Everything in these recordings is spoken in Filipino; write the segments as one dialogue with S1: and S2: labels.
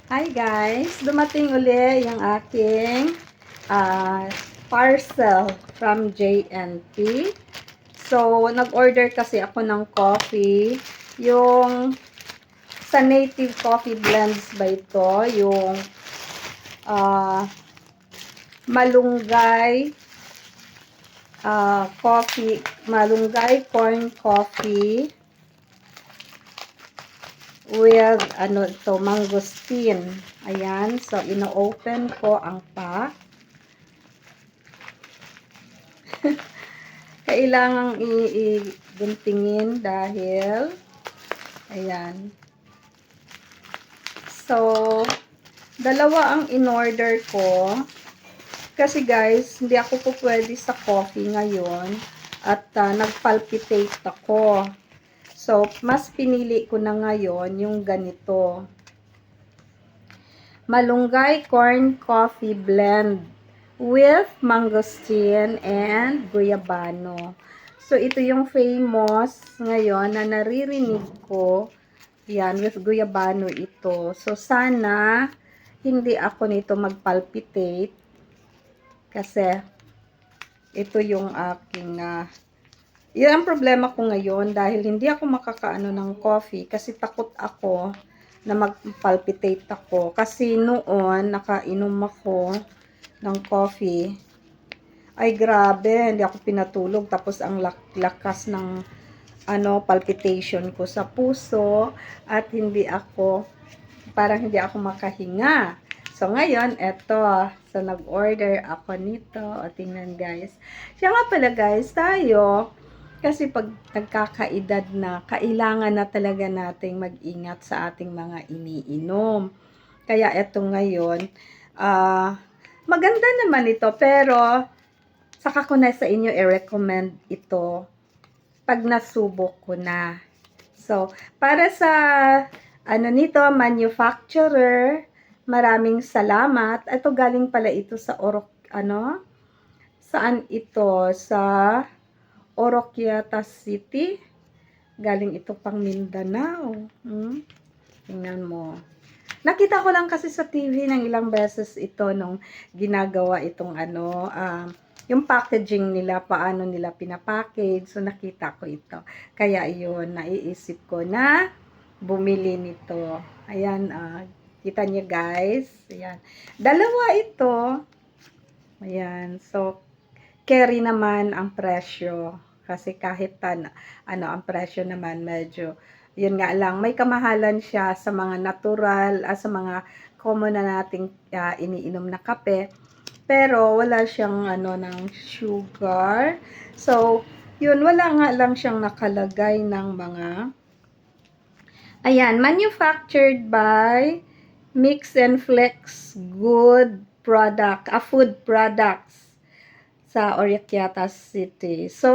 S1: Hi guys! Dumating uli yung aking ah, parcel from JNT. So, nag-order kasi ako ng coffee. Yung sa Native Coffee Blends ba ito? Yung ah, malunggay coffee, malunggay corn coffee with ano ito, mangosteen. Ayan, so ino-open ko ang pack. Kailangang i-guntingin dahil ayan. So, dalawa ang in-order ko. Kasi guys, hindi ako po pwede sa coffee ngayon at nag-palpitate ako. So, mas pinili ko na ngayon yung ganito. Malunggay corn coffee blend with mangosteen and guyabano. So, ito yung famous ngayon na naririnig ko. Yan, with guyabano ito. So, sana hindi ako nito magpalpitate kasi ito yung aking yan ang problema ko ngayon dahil hindi ako makakaano ng coffee kasi takot ako na magpalpitate ako. Kasi noon, nakainom ako ng coffee. Ay, grabe, hindi ako pinatulog. Tapos, ang lakas ng palpitation ko sa puso at parang hindi ako makahinga. So, ngayon, eto. So, nag-order ako nito. O, tingnan guys. Siya nga pala guys, tayo, kasi pag nagkakaedad na, kailangan na talaga nating mag-ingat sa ating mga iniinom. Kaya eto ngayon, maganda naman ito, pero saka ko na sa inyo i-recommend ito pag nasubok ko na. So, para sa nito, manufacturer, maraming salamat. Ito galing pala ito sa saan ito? Sa Oroquieta City. Galing ito pang Mindanao. Tingnan mo. Nakita ko lang kasi sa TV ng ilang beses ito nung ginagawa itong yung packaging nila, paano nila pinapackage. So, nakita ko ito. Kaya yun, naiisip ko na bumili nito. Ayan, kita niyo guys. Ayan. Dalawa ito. Ayan. So, carry naman ang presyo. Kasi kahit ang presyo naman medyo, yun nga lang, may kamahalan siya sa mga natural, sa mga common na nating iniinom na kape. Pero wala siyang ng sugar. So, yun, wala nga lang siyang nakalagay ng mga, ayan, manufactured by Mix and Flex Good Product, Food Products sa Oroquieta City. So,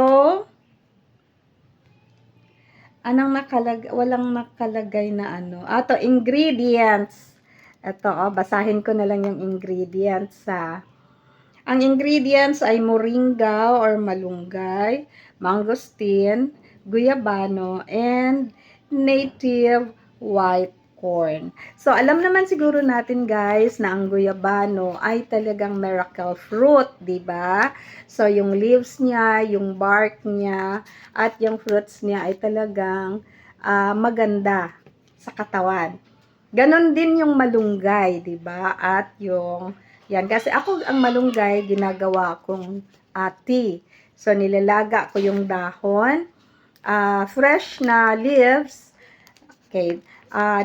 S1: walang nakalagay na to, ingredients. Ito, basahin ko na lang yung ingredients Ang ingredients ay moringa or malunggay, mangosteen, guyabano, and native white corn. So, alam naman siguro natin guys na ang guyabano ay talagang miracle fruit, di ba? So, yung leaves niya, yung bark niya, at yung fruits niya ay talagang maganda sa katawan. Ganon din yung malunggay, di ba? At yan, kasi ako ang malunggay, ginagawa kong tea. So, nilalaga ko yung dahon, fresh na leaves, okay,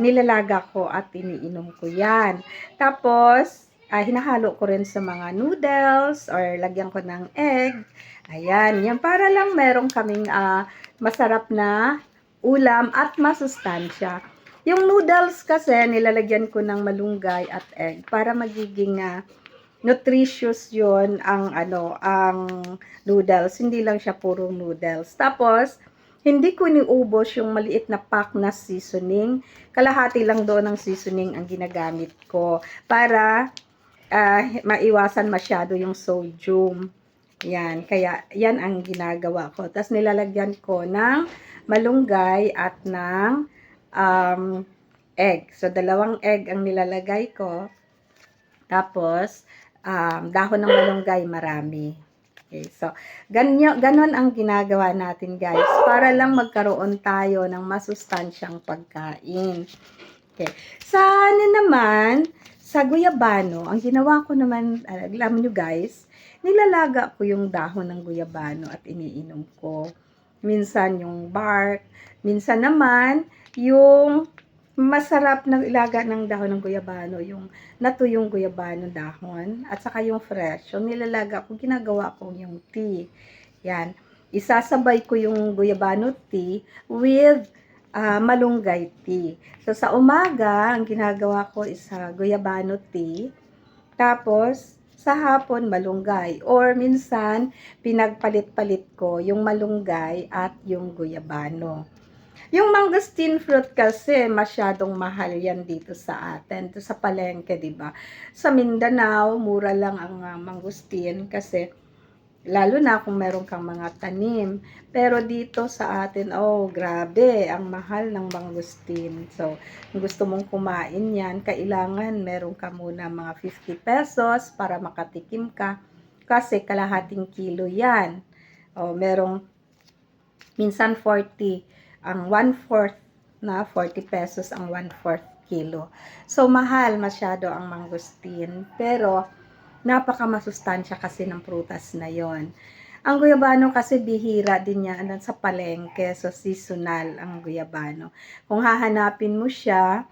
S1: nilalaga ko at iniinom ko yan. Tapos, hinahalo ko rin sa mga noodles or lagyan ko ng egg. Ayan, yan para lang meron kaming masarap na ulam at masustansya. Yung noodles kasi, nilalagyan ko ng malunggay at egg para magiging nutritious yon ang noodles. Hindi lang siya puro noodles. Tapos, hindi ko niubos yung maliit na pack na seasoning. Kalahati lang doon ng seasoning ang ginagamit ko para maiwasan masyado yung sodium. Yan, kaya yan ang ginagawa ko. Tapos nilalagyan ko ng malunggay at ng egg. So, 2 egg ang nilalagay ko. Tapos, dahon ng malunggay, marami. Okay, so, ganon ang ginagawa natin, guys, para lang magkaroon tayo ng masustansyang pagkain. Okay. Sa guyabano, ang ginawa ko naman, alam nyo guys, nilalaga ko yung dahon ng guyabano at iniinom ko. Minsan yung bark, minsan naman yung masarap na ilaga ng dahon ng guyabano, yung natuyong guyabano dahon, at saka yung fresh. Yung nilalaga ko, ginagawa ko yung tea. Yan. Isasabay ko yung guyabano tea with malunggay tea. So, sa umaga, ang ginagawa ko is guyabano tea. Tapos, sa hapon, malunggay. Or minsan, pinagpalit-palit ko yung malunggay at yung guyabano. Yung mangosteen fruit kasi masyadong mahal yan dito sa atin, dito sa palengke, 'di ba? Sa Mindanao, mura lang ang mangosteen kasi lalo na kung meron kang mga tanim. Pero dito sa atin, oh, grabe, ang mahal ng mangosteen. So, kung gusto mong kumain yan, kailangan meron ka muna mga 50 pesos para makatikim ka kasi kalahating kilo yan. Oh, merong minsan 40 ang 1/4 na 40 pesos ang 1/4 kilo. So, mahal masyado ang mangosteen. Pero, napakamasustansya kasi ng prutas na yon. Ang guyabano kasi bihira din yan sa palengke. So, seasonal ang guyabano. Kung hahanapin mo siya,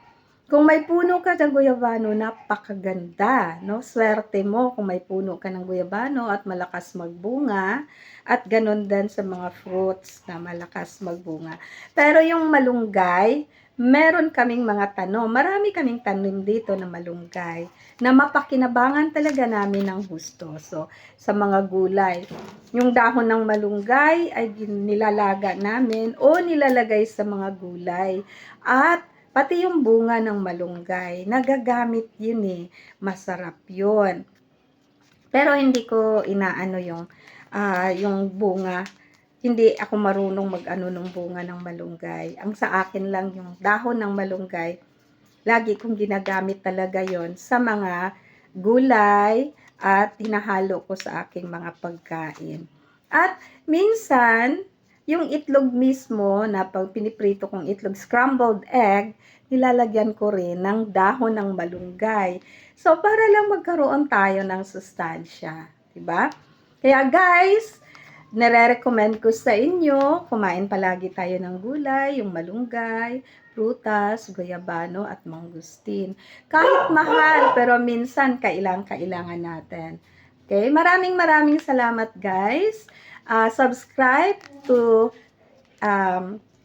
S1: kung may puno ka ng guyabano, napakaganda, no? Swerte mo kung may puno ka ng guyabano at malakas magbunga, at ganun din sa mga fruits na malakas magbunga. Pero yung malunggay, meron kaming mga tanom. Marami kaming tanim dito na malunggay na mapakinabangan talaga namin ng gusto. So, sa mga gulay, yung dahon ng malunggay ay nilalaga namin o nilalagay sa mga gulay. At pati yung bunga ng malunggay, nagagamit yun eh. Masarap yun. Pero hindi ko inaano yung bunga. Hindi ako marunong mag-ano ng bunga ng malunggay. Ang sa akin lang yung dahon ng malunggay, lagi kong ginagamit talaga yon sa mga gulay at hinahalo ko sa aking mga pagkain. At minsan, yung itlog mismo na pag piniprito kong itlog, scrambled egg, nilalagyan ko rin ng dahon ng malunggay. So, para lang magkaroon tayo ng sustansya. Diba? Kaya guys, nare-recommend ko sa inyo, kumain palagi tayo ng gulay, yung malunggay, prutas, guyabano, at mangustin. Kahit mahal, pero minsan kailangan natin. Okay? Maraming salamat guys. Subscribe to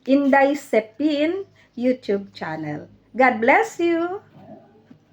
S1: Inday Sepin YouTube channel. God bless you!